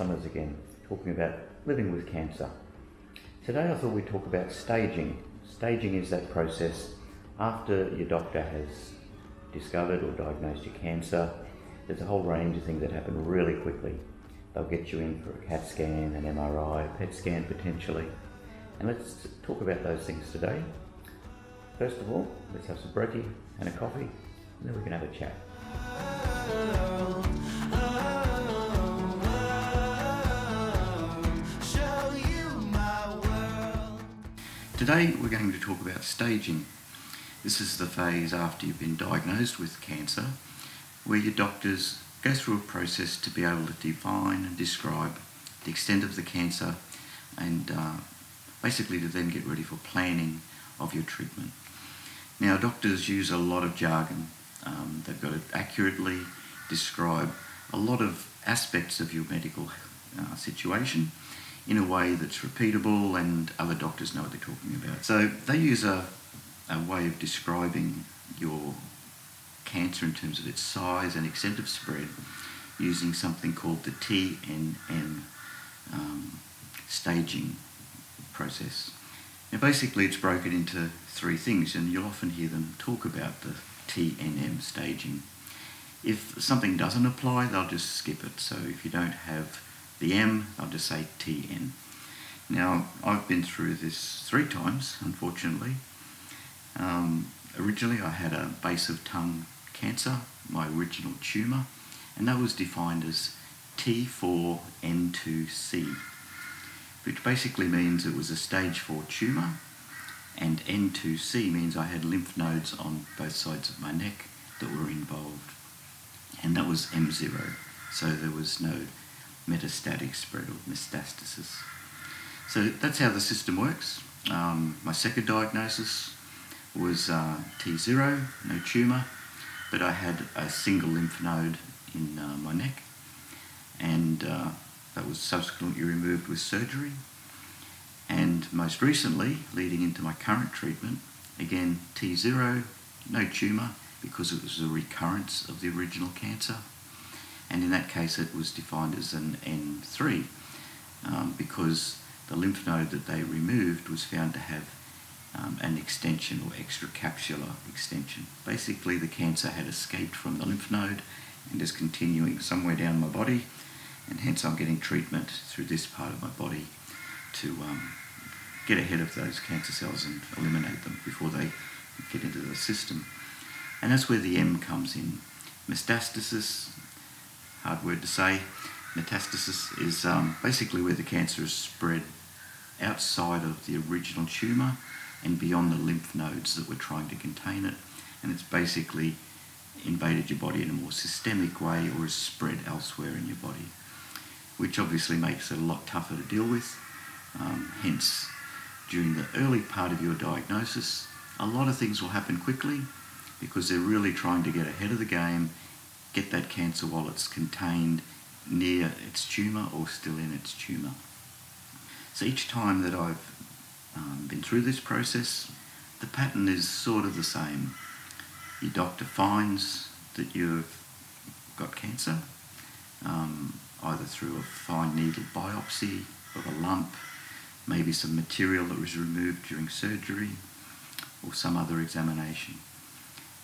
Summers again, talking about living with cancer. Today I thought we'd talk about staging. Staging is that process after your doctor has discovered or diagnosed your cancer. There's a whole range of things that happen really quickly. They'll get you in for a CAT scan, an MRI, a PET scan potentially. And let's talk about those things today. First of all, let's have some brekkie and a coffee, and then we can have a chat. Today we're going to talk about staging. This is the phase after you've been diagnosed with cancer, where your doctors go through a process to be able to define and describe the extent of the cancer and basically to then get ready for planning of your treatment. Now, doctors use a lot of jargon. They've got to accurately describe a lot of aspects of your medical situation in a way that's repeatable and other doctors know what they're talking about. So they use a way of describing your cancer in terms of its size and extent of spread using something called the TNM staging process. Now basically it's broken into three things, and you'll often hear them talk about the TNM staging. If something doesn't apply, they'll just skip it. So if you don't have the M, I'll just say TN. Now, I've been through this 3 times, unfortunately. Originally, I had a base of tongue cancer, my original tumour, and that was defined as T4N2C, which basically means it was a stage 4 tumour, and N2C means I had lymph nodes on both sides of my neck that were involved, and that was M0, so there was no metastatic spread or metastasis. So that's how the system works. My second diagnosis was T0, no tumour, but I had a single lymph node in my neck, and that was subsequently removed with surgery. And most recently, leading into my current treatment, again T0, no tumour, because it was a recurrence of the original cancer. And in that case it was defined as an N3 because the lymph node that they removed was found to have an extension or extracapsular extension. Basically the cancer had escaped from the lymph node and is continuing somewhere down my body, and hence I'm getting treatment through this part of my body to get ahead of those cancer cells and eliminate them before they get into the system. And that's where the M comes in. Metastasis, hard word to say. Metastasis is basically where the cancer is spread outside of the original tumour and beyond the lymph nodes that were trying to contain it, and it's basically invaded your body in a more systemic way or is spread elsewhere in your body, which obviously makes it a lot tougher to deal with. Hence, during the early part of your diagnosis, a lot of things will happen quickly because they're really trying to get ahead of the game, get that cancer while it's contained near its tumour or still in its tumour. So each time that I've been through this process, the pattern is sort of the same. Your doctor finds that you've got cancer, either through a fine needle biopsy of a lump, maybe some material that was removed during surgery, or some other examination.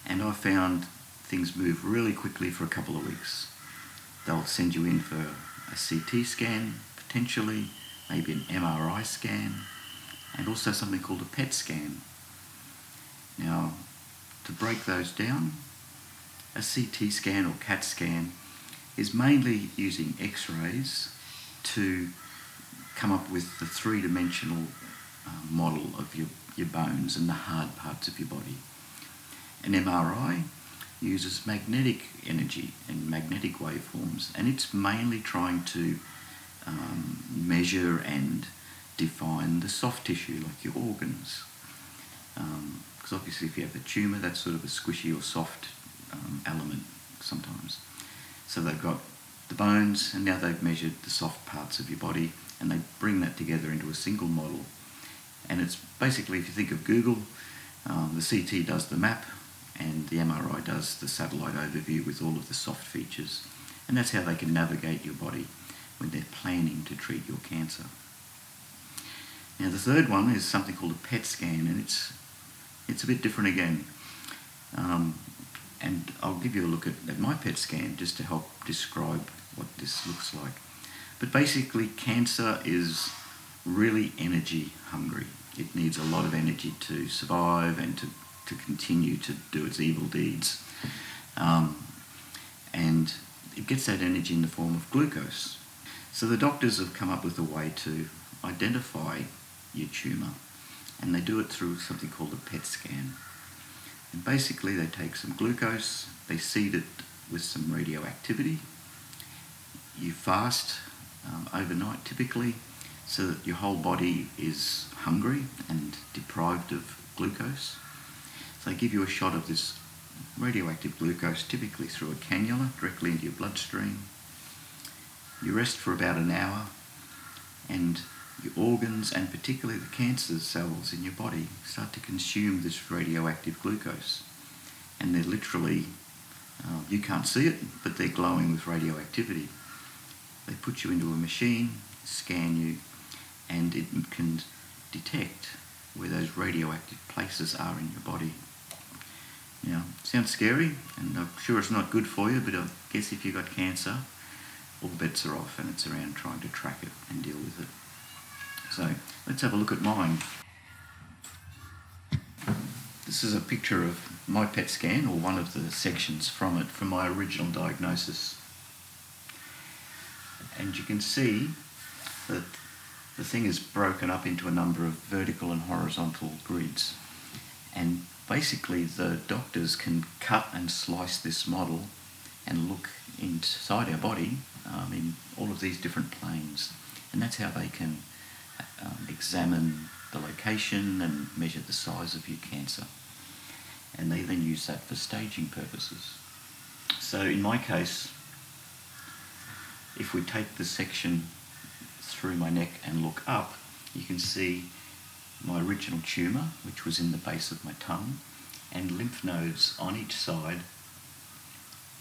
And I found things move really quickly for a couple of weeks. They'll send you in for a CT scan, potentially, maybe an MRI scan, and also something called a PET scan. Now, to break those down, a CT scan or CAT scan is mainly using X-rays to come up with the 3-dimensional model of your bones and the hard parts of your body. An MRI uses magnetic energy and magnetic waveforms, and it's mainly trying to measure and define the soft tissue, like your organs. Because obviously if you have a tumour, that's sort of a squishy or soft element sometimes. So they've got the bones, and now they've measured the soft parts of your body, and they bring that together into a single model. And it's basically, if you think of Google, the CT does the map, and the MRI does the satellite overview with all of the soft features. And that's how they can navigate your body when they're planning to treat your cancer. Now the third one is something called a PET scan, and it's a bit different again. And I'll give you a look at my PET scan just to help describe what this looks like. But basically, cancer is really energy hungry. It needs a lot of energy to survive and to continue to do its evil deeds. And it gets that energy in the form of glucose. So the doctors have come up with a way to identify your tumour, and they do it through something called a PET scan. And basically they take some glucose, they seed it with some radioactivity. You fast overnight typically, so that your whole body is hungry and deprived of glucose. So they give you a shot of this radioactive glucose, typically through a cannula, directly into your bloodstream. You rest for about an hour, and your organs, and particularly the cancer cells in your body, start to consume this radioactive glucose. And they're literally, you can't see it, but they're glowing with radioactivity. They put you into a machine, scan you, and it can detect where those radioactive places are in your body. Now, it sounds scary, and I'm sure it's not good for you, but I guess if you've got cancer, all bets are off, and it's around trying to track it and deal with it. So let's have a look at mine. This is a picture of my PET scan, or one of the sections from it, from my original diagnosis. And you can see that the thing is broken up into a number of vertical and horizontal grids. And basically the doctors can cut and slice this model and look inside our body in all of these different planes. And that's how they can examine the location and measure the size of your cancer. And they then use that for staging purposes. So in my case, if we take the section through my neck and look up, you can see my original tumour, which was in the base of my tongue, and lymph nodes on each side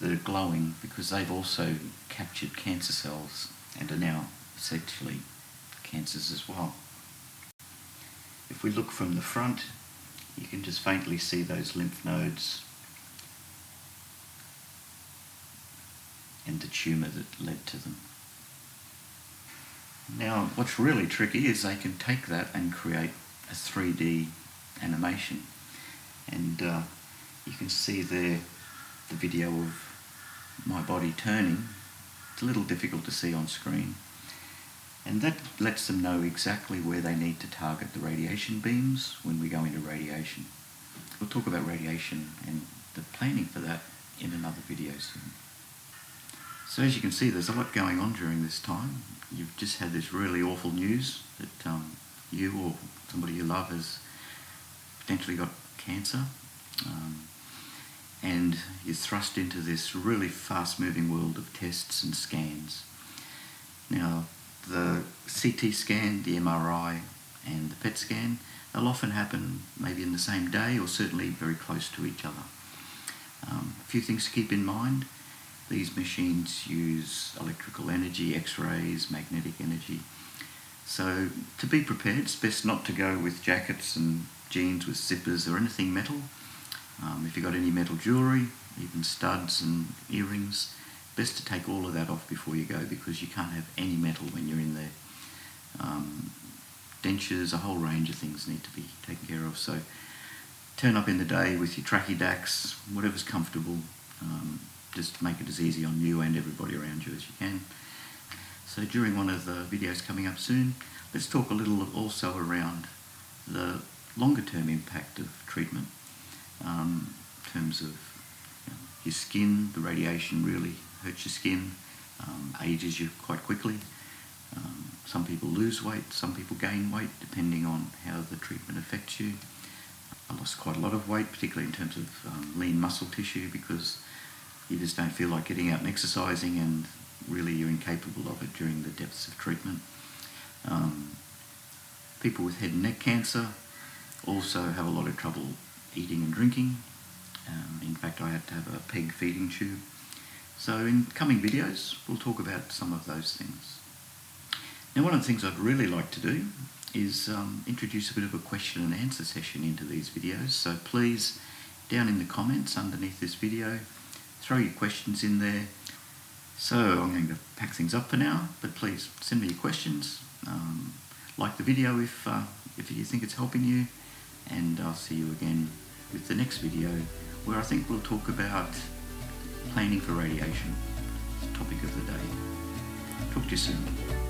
that are glowing because they've also captured cancer cells and are now essentially cancers as well. If we look from the front, you can just faintly see those lymph nodes and the tumour that led to them. Now, what's really tricky is they can take that and create a 3D animation. And you can see there the video of my body turning. It's a little difficult to see on screen. And that lets them know exactly where they need to target the radiation beams when we go into radiation. We'll talk about radiation and the planning for that in another video soon. So as you can see, there's a lot going on during this time. You've just had this really awful news that you or somebody you love has potentially got cancer. And you're thrust into this really fast-moving world of tests and scans. Now, the CT scan, the MRI, and the PET scan, they'll often happen maybe in the same day or certainly very close to each other. A few things to keep in mind. These machines use electrical energy, X-rays, magnetic energy. So to be prepared, it's best not to go with jackets and jeans with zippers or anything metal. If you've got any metal jewellery, even studs and earrings, best to take all of that off before you go, because you can't have any metal when you're in there. Dentures, a whole range of things need to be taken care of. So turn up in the day with your tracky dacks, whatever's comfortable. Just make it as easy on you and everybody around you as you can. So during one of the videos coming up soon, let's talk a little also around the longer term impact of treatment. In terms of your skin, the radiation really hurts your skin, ages you quite quickly. Some people lose weight, some people gain weight, depending on how the treatment affects you. I lost quite a lot of weight, particularly in terms of lean muscle tissue, because you just don't feel like getting out and exercising, and really you're incapable of it during the depths of treatment. People with head and neck cancer also have a lot of trouble eating and drinking. In fact, I had to have a PEG feeding tube. So in coming videos, we'll talk about some of those things. Now, one of the things I'd really like to do is introduce a bit of a question and answer session into these videos. So please, down in the comments underneath this video, throw your questions in there. So I'm going to pack things up for now, but please send me your questions. Like the video if you think it's helping you, and I'll see you again with the next video, where I think we'll talk about planning for radiation, the topic of the day. Talk to you soon.